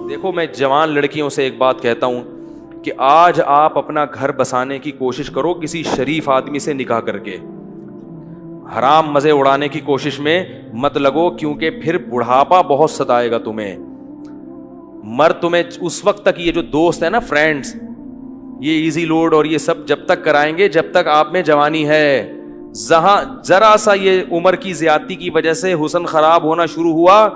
دیکھو میں جوان لڑکیوں سے ایک بات کہتا ہوں کہ آج آپ اپنا گھر بسانے کی کوشش کرو کسی شریف آدمی سے نکاح کر کے. حرام مزے اڑانے کی کوشش میں مت لگو, کیونکہ پھر بڑھاپا بہت ستائے گا تمہیں. مرد تمہیں اس وقت تک, یہ جو دوست ہے نا فرینڈس, یہ ایزی لوڈ اور یہ سب جب تک کرائیں گے جب تک آپ میں جوانی ہے. جہاں ذرا سا یہ عمر کی زیادتی کی وجہ سے حسن خراب ہونا شروع ہوا,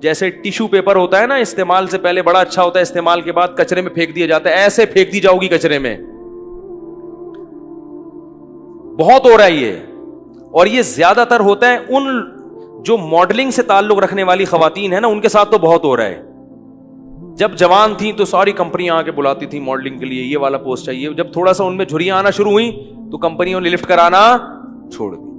جیسے ٹیشو پیپر ہوتا ہے نا, استعمال سے پہلے بڑا اچھا ہوتا ہے, استعمال کے بعد کچرے میں پھینک دیا جاتا ہے, ایسے پھینک دی جاؤ گی کچرے میں. بہت ہو رہا ہے یہ, اور یہ زیادہ تر ہوتا ہے ان جو ماڈلنگ سے تعلق رکھنے والی خواتین ہیں نا, ان کے ساتھ تو بہت ہو رہا ہے. جب جوان تھیں تو ساری کمپنیاں آ کے بلاتی تھیں ماڈلنگ کے لیے, یہ والا پوسٹ چاہیے. جب تھوڑا سا ان میں جھریاں آنا شروع ہوئیں تو کمپنیوں نے لفٹ کرانا چھوڑ دی.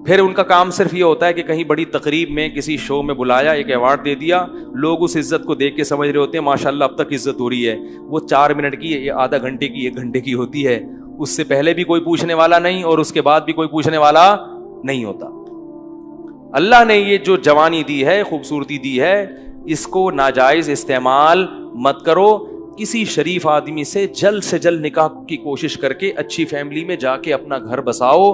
پھر ان کا کام صرف یہ ہوتا ہے کہ کہیں بڑی تقریب میں کسی شو میں بلایا, ایک ایوارڈ دے دیا, لوگ اس عزت کو دیکھ کے سمجھ رہے ہوتے ہیں ماشاءاللہ اب تک عزت ہو رہی ہے. وہ 4 منٹ کی, یہ آدھا گھنٹے کی, 1 گھنٹے کی ہوتی ہے. اس سے پہلے بھی کوئی پوچھنے والا نہیں اور اس کے بعد بھی کوئی پوچھنے والا نہیں ہوتا. اللہ نے یہ جو جوانی دی ہے, خوبصورتی دی ہے, اس کو ناجائز استعمال مت کرو. کسی شریف آدمی سے جلد نکاح کی کوشش کر کے اچھی فیملی میں جا کے اپنا گھر بساؤ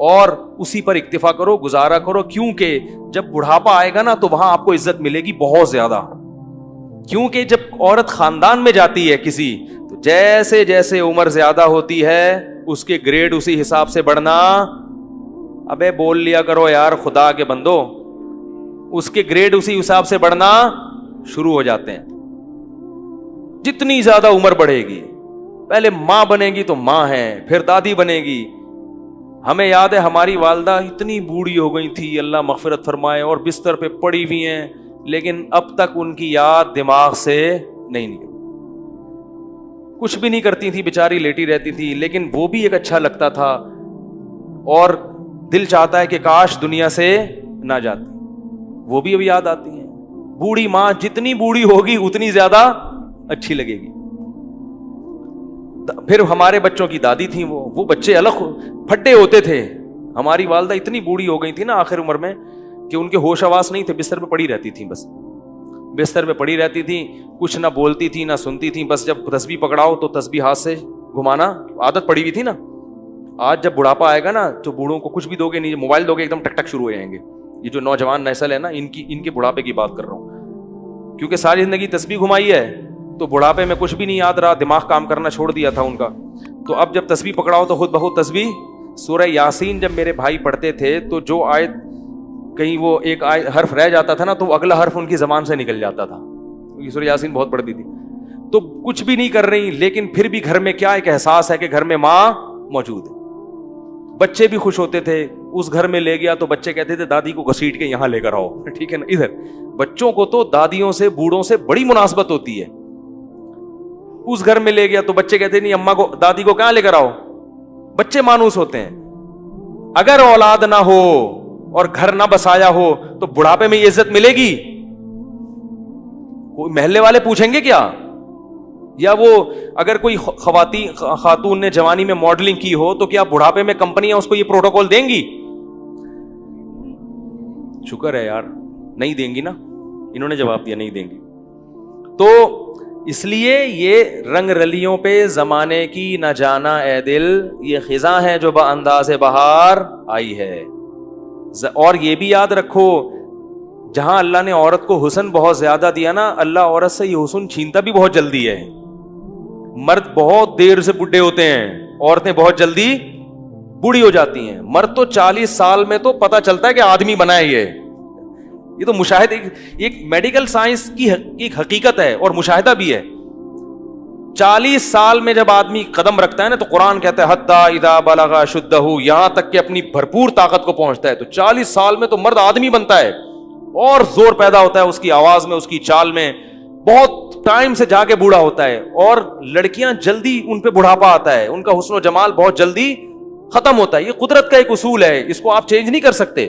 اور اسی پر اکتفا کرو, گزارا کرو. کیونکہ جب بڑھاپا آئے گا نا تو وہاں آپ کو عزت ملے گی بہت زیادہ. کیونکہ جب عورت خاندان میں جاتی ہے کسی, تو جیسے جیسے عمر زیادہ ہوتی ہے اس کے گریڈ اسی حساب سے بڑھنا. ابے بول لیا کرو یار خدا کے بندو, اس کے گریڈ اسی حساب سے بڑھنا شروع ہو جاتے ہیں. جتنی زیادہ عمر بڑھے گی, پہلے ماں بنے گی تو ماں ہے, پھر دادی بنے گی. ہمیں یاد ہے ہماری والدہ اتنی بوڑھی ہو گئی تھی, اللہ مغفرت فرمائے, اور بستر پہ پڑی ہوئی ہیں, لیکن اب تک ان کی یاد دماغ سے نہیں نکلی. کچھ بھی نہیں کرتی تھی بیچاری, لیٹی رہتی تھی, لیکن وہ بھی ایک اچھا لگتا تھا, اور دل چاہتا ہے کہ کاش دنیا سے نہ جاتی. وہ بھی اب یاد آتی ہیں. بوڑھی ماں جتنی بوڑھی ہوگی اتنی زیادہ اچھی لگے گی. پھر ہمارے بچوں کی دادی تھیں, وہ بچے الگ پھٹے ہوتے تھے. ہماری والدہ اتنی بوڑھی ہو گئی تھی نا آخر عمر میں کہ ان کے ہوش آواز نہیں تھے, بستر پہ پڑی رہتی تھیں, بس بستر پہ پڑی رہتی تھیں, کچھ نہ بولتی تھی نہ سنتی تھیں. بس جب تسبیح پکڑاؤ تو تسبیح ہاتھ سے گھمانا, عادت پڑی ہوئی تھی نا. آج جب بڑھاپا آئے گا نا تو بوڑھوں کو کچھ بھی دو گے نہیں, موبائل دو گے ایک دم ٹک ٹک شروع ہو جائیں گے. یہ جو نوجوان نسل ہے نا, ان کے بڑھاپے کی بات کر رہا ہوں, کیونکہ ساری زندگی تسبیح گھمائی ہے تو بڑھاپے میں کچھ بھی نہیں یاد رہا, دماغ کام کرنا چھوڑ دیا تھا ان کا. تو اب جب تسبیح پکڑاؤ تو خود بخود تسبیح. سورہ یاسین جب میرے بھائی پڑھتے تھے تو جو آیت کہیں وہ ایک حرف رہ جاتا تھا نا تو اگلا حرف ان کی زبان سے نکل جاتا تھا, کیونکہ سورہ یاسین بہت پڑھتی تھی. تو کچھ بھی نہیں کر رہی, لیکن پھر بھی گھر میں کیا ایک احساس ہے کہ گھر میں ماں موجود ہے. بچے بھی خوش ہوتے تھے. اس گھر میں لے گیا تو بچے کہتے تھے دادی کو گھسیٹ کے یہاں لے کر آؤ, ٹھیک ہے نا. ادھر بچوں کو تو دادیوں سے, بوڑھوں سے بڑی مناسبت ہوتی ہے. اس گھر میں لے گیا تو بچے کہتے نہیں اماں کو, دادی کو کہاں لے کر آؤ. بچے مانوس ہوتے ہیں. اگر اولاد نہ ہو اور گھر نہ بسایا ہو تو بڑھاپے میں یہ عزت ملے گی؟ کوئی محلے والے پوچھیں گے کیا؟ یا وہ اگر کوئی خاتون نے جوانی میں ماڈلنگ کی ہو تو کیا بڑھاپے میں کمپنیاں اس کو یہ پروٹوکول دیں گی؟ شکر ہے یار نہیں دیں گی نا, انہوں نے جواب دیا نہیں دیں گی. تو اس لیے یہ رنگ رلیوں پہ زمانے کی نہ جانا اے دل, یہ خزاں ہے جو بانداز بہار آئی ہے. اور یہ بھی یاد رکھو, جہاں اللہ نے عورت کو حسن بہت زیادہ دیا نا, اللہ عورت سے یہ حسن چھینتا بھی بہت جلدی ہے. مرد بہت دیر سے بڈھے ہوتے ہیں, عورتیں بہت جلدی بوڑھی ہو جاتی ہیں. مرد تو 40 سال میں تو پتہ چلتا ہے کہ آدمی بنا ہے. یہ تو مشاہدہ, ایک میڈیکل سائنس کی ایک حقیقت ہے اور مشاہدہ بھی ہے. 40 سال میں جب آدمی قدم رکھتا ہے نا تو قرآن کہتا ہے حتی اذا بلغ اشدہ, یہاں تک کہ اپنی بھرپور طاقت کو پہنچتا ہے. تو 40 سال میں تو مرد آدمی بنتا ہے اور زور پیدا ہوتا ہے اس کی آواز میں, اس کی چال میں. بہت ٹائم سے جا کے بوڑھا ہوتا ہے. اور لڑکیاں جلدی ان پہ بڑھاپا آتا ہے, ان کا حسن و جمال بہت جلدی ختم ہوتا ہے. یہ قدرت کا ایک اصول ہے, اس کو آپ چینج نہیں کر سکتے.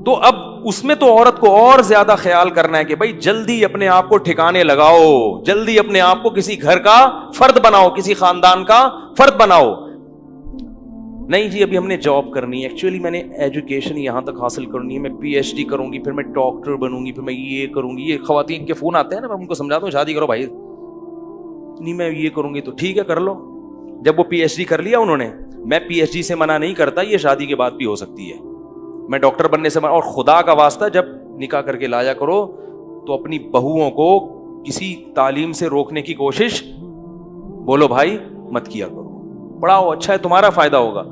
تو اب اس میں تو عورت کو اور زیادہ خیال کرنا ہے کہ بھائی جلدی اپنے آپ کو ٹھکانے لگاؤ, جلدی اپنے آپ کو کسی گھر کا فرد بناؤ, کسی خاندان کا فرد بناؤ. نہیں جی ابھی ہم نے جاب کرنی ہے, ایکچولی میں نے ایجوکیشن یہاں تک حاصل کرنی ہے, میں پی ایچ ڈی کروں گی, پھر میں ڈاکٹر بنوں گی, پھر میں یہ کروں گی. یہ خواتین کے فون آتے ہیں نا, میں ان کو سمجھاتا ہوں شادی کرو بھائی, نہیں میں یہ کروں گی, تو ٹھیک ہے کر لو. جب وہ پی ایچ ڈی کر لیا انہوں نے, میں پی ایچ ڈی سے منع نہیں کرتا, یہ شادی کے بعد بھی ہو سکتی ہے, میں ڈاکٹر بننے سے منع. اور خدا کا واسطہ جب نکاح کر کے لایا کرو تو اپنی بہوؤں کو کسی تعلیم سے روکنے کی کوشش بولو بھائی مت کیا کرو, پڑھاؤ اچھا ہے تمہارا فائدہ ہوگا.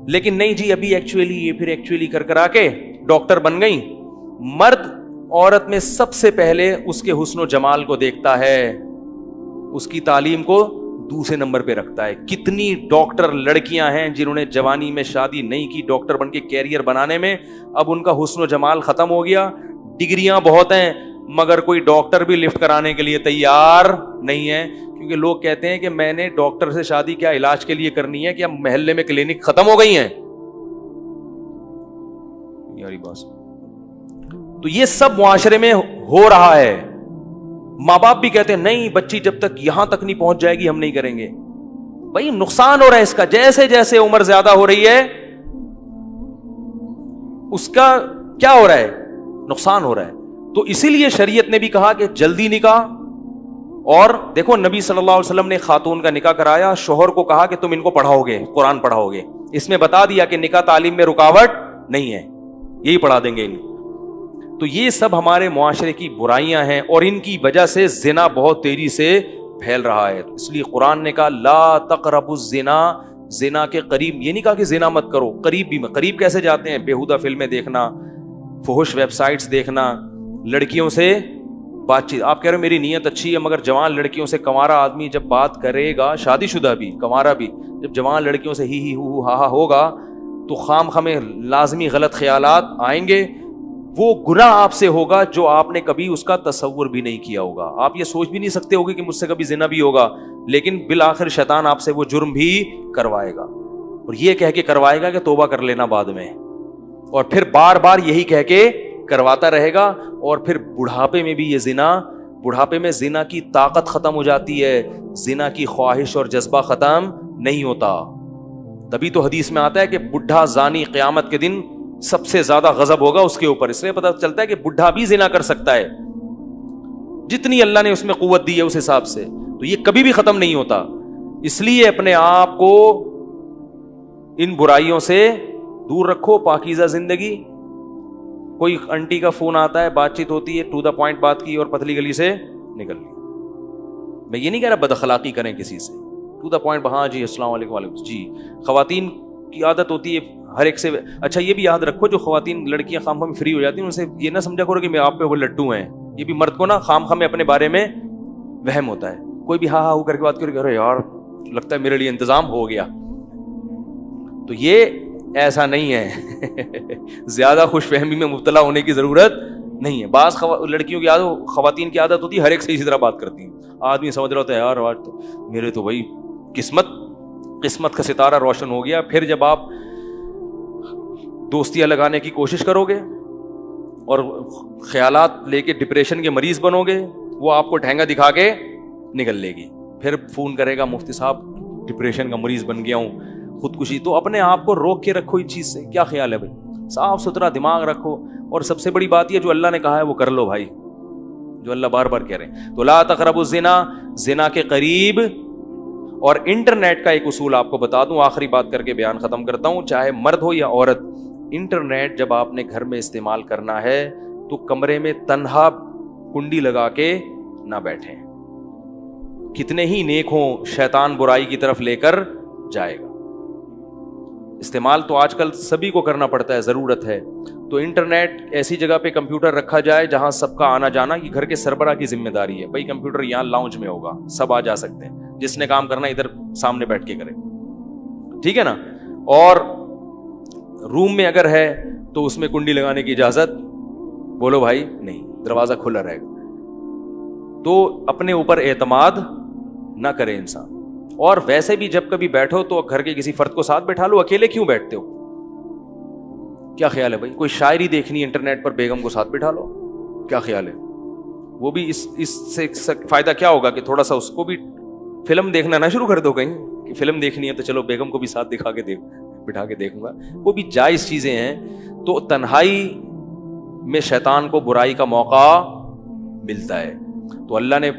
لیکن نہیں جی ابھی ایکچولی یہ پھر ایکچولی کر آ کے ڈاکٹر بن گئی. مرد عورت میں سب سے پہلے اس کے حسن و جمال کو دیکھتا ہے, اس کی تعلیم کو دوسرے نمبر پہ رکھتا ہے. کتنی ڈاکٹر لڑکیاں ہیں جنہوں نے جوانی میں شادی نہیں کی, ڈاکٹر بن کے کیریئر بنانے میں, اب ان کا حسن و جمال ختم ہو گیا. ڈگریاں بہت ہیں مگر کوئی ڈاکٹر بھی لفٹ کرانے کے لیے تیار نہیں ہے, کیونکہ لوگ کہتے ہیں کہ میں نے ڈاکٹر سے شادی کیا علاج کے لیے کرنی ہے, کیا محلے میں کلینک ختم ہو گئی ہیں یاری بات. تو یہ سب معاشرے میں ہو رہا ہے. ماں باپ بھی کہتے ہیں نہیں بچی جب تک یہاں تک نہیں پہنچ جائے گی ہم نہیں کریں گے. بھائی نقصان ہو رہا ہے اس کا, جیسے جیسے عمر زیادہ ہو رہی ہے اس کا کیا ہو رہا ہے, نقصان ہو رہا ہے. تو اسی لیے شریعت نے بھی کہا کہ جلدی نکاح. اور دیکھو نبی صلی اللہ علیہ وسلم نے خاتون کا نکاح کرایا, شوہر کو کہا کہ تم ان کو پڑھاؤ گے, قرآن پڑھاؤ گے. اس میں بتا دیا کہ نکاح تعلیم میں رکاوٹ نہیں ہے, یہی پڑھا دیں گے ان. تو یہ سب ہمارے معاشرے کی برائیاں ہیں اور ان کی وجہ سے زنا بہت تیزی سے پھیل رہا ہے. اس لیے قرآن نے کہا لا تقربوا الزنا, زنا کے قریب, یہ نہیں کہا کہ زنا مت کرو, قریب بھی مت. قریب کیسے جاتے ہیں, بیہودہ فلمیں دیکھنا, فحش ویب سائٹس دیکھنا, لڑکیوں سے بات چیت. آپ کہہ رہے ہو میری نیت اچھی ہے, مگر جوان لڑکیوں سے کنوارا آدمی جب بات کرے گا, شادی شدہ بھی کنوارا بھی, جب جوان لڑکیوں سے ہی ہو ہا ہوگا تو خام خامے لازمی غلط خیالات آئیں گے. وہ گناہ آپ سے ہوگا جو آپ نے کبھی اس کا تصور بھی نہیں کیا ہوگا. آپ یہ سوچ بھی نہیں سکتے ہوگے کہ مجھ سے کبھی زنا بھی ہوگا, لیکن بالآخر شیطان آپ سے وہ جرم بھی کروائے گا, اور یہ کہہ کے کروائے گا کہ توبہ کر لینا بعد میں, اور پھر بار بار یہی کہہ کے کرواتا رہے گا. اور پھر بڑھاپے میں بھی یہ زنا, بڑھاپے میں زنا کی طاقت ختم ہو جاتی ہے, زنا کی خواہش اور جذبہ ختم نہیں ہوتا. تبھی تو حدیث میں آتا ہے کہ بڈھا زانی قیامت کے دن سب سے زیادہ غضب ہوگا اس کے اوپر. اس لیے پتہ چلتا ہے کہ بڈھا بھی زنا کر سکتا ہے, جتنی اللہ نے اس میں قوت دی ہے اس حساب سے. تو یہ کبھی بھی ختم نہیں ہوتا. اس لیے اپنے آپ کو ان برائیوں سے دور رکھو, پاکیزہ زندگی. کوئی انٹی کا فون آتا ہے, بات چیت ہوتی ہے, ٹو دا پوائنٹ بات کی اور پتلی گلی سے نکل لی. میں یہ نہیں کہہ رہا بد اخلاقی کریں کسی سے, ٹو دا پوائنٹ, ہاں جی السلام علیکم وعلیکم جی. خواتین کی عادت ہوتی ہے ہر ایک سے. اچھا یہ بھی یاد رکھو جو خواتین لڑکیاں خام خواہ میں فری ہو جاتی ہیں ان سے یہ نہ سمجھا کرو کہ میں آپ پہ وہ لڈو ہیں. یہ بھی مرد کو نا خام خواہ میں اپنے بارے میں وہم ہوتا ہے. کوئی بھی ہاں ہو کر کے بات کرے کہ یار لگتا ہے میرے لیے انتظام ہو گیا. تو یہ ایسا نہیں ہے. زیادہ خوش فہمی میں مبتلا ہونے کی ضرورت نہیں ہے. بعض لڑکیوں کی عادت, خواتین کی عادت ہوتی ہے ہر ایک سے اسی طرح بات کرتی ہیں. آدمی سمجھ رہا ہوتا ہے یار آج تو میرے تو بھائی قسمت کا ستارہ روشن ہو گیا. پھر جب آپ دوستیاں لگانے کی کوشش کرو گے اور خیالات لے کے ڈپریشن کے مریض بنو گے, وہ آپ کو ٹھینگا دکھا کے نکل لے گی. پھر فون کرے گا مفتی صاحب ڈپریشن کا مریض بن گیا ہوں, خودکشی. تو اپنے آپ کو روک کے رکھو اس چیز سے. کیا خیال ہے بھائی, صاف ستھرا دماغ رکھو. اور سب سے بڑی بات یہ جو اللہ نے کہا ہے وہ کر لو بھائی, جو اللہ بار بار کہہ رہے ہیں. تو لا تقربوا الزنا, زنا کے قریب. اور انٹرنیٹ کا ایک اصول آپ کو بتا دوں, آخری بات کر کے بیان ختم کرتا ہوں. چاہے مرد ہو یا عورت, انٹرنیٹ جب آپ نے گھر میں استعمال کرنا ہے تو کمرے میں تنہا کنڈی لگا کے نہ بیٹھیں. کتنے ہی نیک ہوں, شیطان برائی کی طرف لے کر جائے گا. استعمال تو آج کل سبھی کو کرنا پڑتا ہے, ضرورت ہے. تو انٹرنیٹ ایسی جگہ پہ کمپیوٹر رکھا جائے جہاں سب کا آنا جانا, یہ گھر کے سربراہ کی ذمہ داری ہے. بھائی کمپیوٹر یہاں لاؤنج میں ہوگا, سب آ جا سکتے ہیں, جس نے کام کرنا ادھر سامنے بیٹھ کے کرے, ٹھیک ہے نا. اور روم میں اگر ہے تو اس میں کنڈی لگانے کی اجازت بولو بھائی نہیں, دروازہ کھلا رہے گا. تو اپنے اوپر اعتماد نہ کرے انسان. اور ویسے بھی جب کبھی بیٹھو تو گھر کے کسی فرد کو ساتھ بیٹھا لو, اکیلے کیوں بیٹھتے ہو؟ کیا خیال ہے بھائی, کوئی شاعری دیکھنی ہے انٹرنیٹ پر, بیگم کو ساتھ بٹھا لو. کیا خیال ہے؟ وہ بھی اس سے فائدہ کیا ہوگا کہ تھوڑا سا اس کو بھی فلم دیکھنا نہ شروع کر دو کہیں, کہ فلم دیکھنی ہے تو چلو بیگم کو بھی ساتھ بٹھا کے دیکھوں گا، وہ بھی جائز چیزیں ہیں. تو تنہائی میں شیطان کو برائی کا موقع ملتا ہے. تو اللہ نے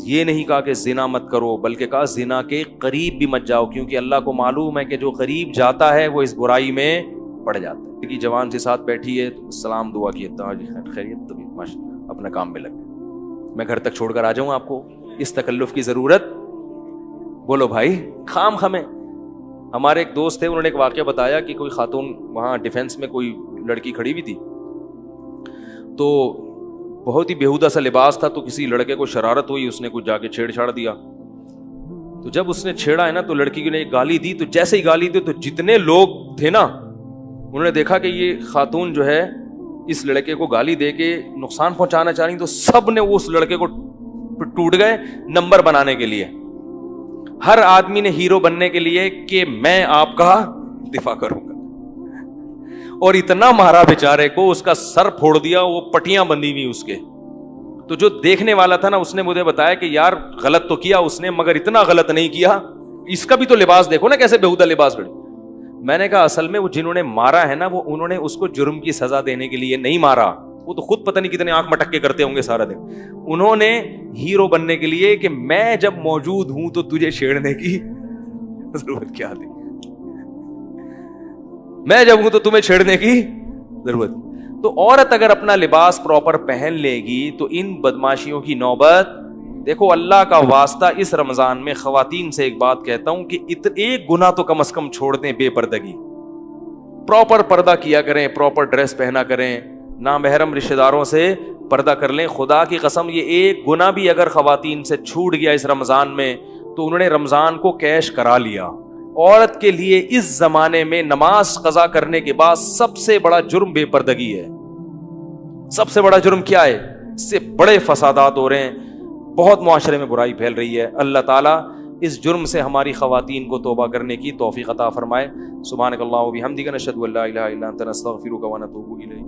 یہ نہیں کہا کہ زنا مت کرو، بلکہ کہا زنا کے قریب بھی مت جاؤ، کیونکہ اللہ کو معلوم ہے کہ جو قریب جاتا ہے وہ اس برائی میں پڑ جاتا ہے. کہ جوان سے ساتھ بیٹھی ہے تو سلام دعا کی خیریت، تو اپنا کام میں لگ گئے. میں گھر تک چھوڑ کر آ جاؤں آپ کو، اس تکلف کی ضرورت؟ بولو بھائی، خام خمیں. ہمارے ایک دوست تھے، انہوں نے ایک واقعہ بتایا کہ کوئی خاتون وہاں ڈیفینس میں کوئی لڑکی کھڑی ہوئی تھی، تو بہت ہی بیہودہ سا لباس تھا، تو کسی لڑکے کو شرارت ہوئی، اس نے کچھ جا کے چھیڑ چھاڑ دیا. تو جب اس نے چھیڑا ہے نا تو لڑکی نے ایک گالی دی، تو جیسے ہی گالی دی تو جتنے لوگ تھے نا انہوں نے دیکھا کہ یہ خاتون جو ہے اس لڑکے کو گالی دے کے نقصان پہنچانا چاہ رہی، تو سب نے وہ اس لڑکے کو ٹوٹ گئے نمبر بنانے کے لیے. ہر آدمی نے ہیرو بننے کے لیے کہ میں آپ کا دفاع کروں گا، اور اتنا مارا بیچارے کو، اس کا سر پھوڑ دیا، وہ پٹیاں بندھی ہوئی اس کے. تو جو دیکھنے والا تھا نا اس نے مجھے بتایا کہ یار غلط تو کیا اس نے، مگر اتنا غلط نہیں کیا، اس کا بھی تو لباس دیکھو نا کیسے بیہودہ لباس پڑے. میں نے کہا اصل میں وہ جنہوں نے مارا ہے نا وہ انہوں نے اس کو جرم کی سزا دینے کے لیے نہیں مارا، وہ تو خود پتہ نہیں کتنے آنکھ مٹک کے کرتے ہوں گے سارا دن. انہوں نے ہیرو بننے کے لیے کہ میں جب موجود ہوں تو تجھے چھیڑنے کی ضرورت کیا تھی، میں جب ہوں تو تمہیں چھیڑنے کی ضرورت. تو عورت اگر اپنا لباس پراپر پہن لے گی تو ان بدماشیوں کی نوبت. دیکھو اللہ کا واسطہ اس رمضان میں خواتین سے ایک بات کہتا ہوں کہ ایک گناہ تو کم از کم چھوڑ دیں، بے پردگی. پراپر پردہ کیا کریں، پراپر ڈریس پہنا کریں، نامحرم رشتہ داروں سے پردہ کر لیں. خدا کی قسم یہ ایک گناہ بھی اگر خواتین سے چھوٹ گیا اس رمضان میں تو انہوں نے رمضان کو کیش کرا لیا. عورت کے لیے اس زمانے میں نماز قضا کرنے کے بعد سب سے بڑا جرم بے پردگی ہے. سب سے بڑا جرم کیا ہے؟ اس سے بڑے فسادات ہو رہے ہیں، بہت معاشرے میں برائی پھیل رہی ہے. اللہ تعالیٰ اس جرم سے ہماری خواتین کو توبہ کرنے کی توفیق عطا فرمائے. سبحانک اللہم و بحمدک، نشہد ان لا الہ الا انت، نستغفرک و نتوب الیک.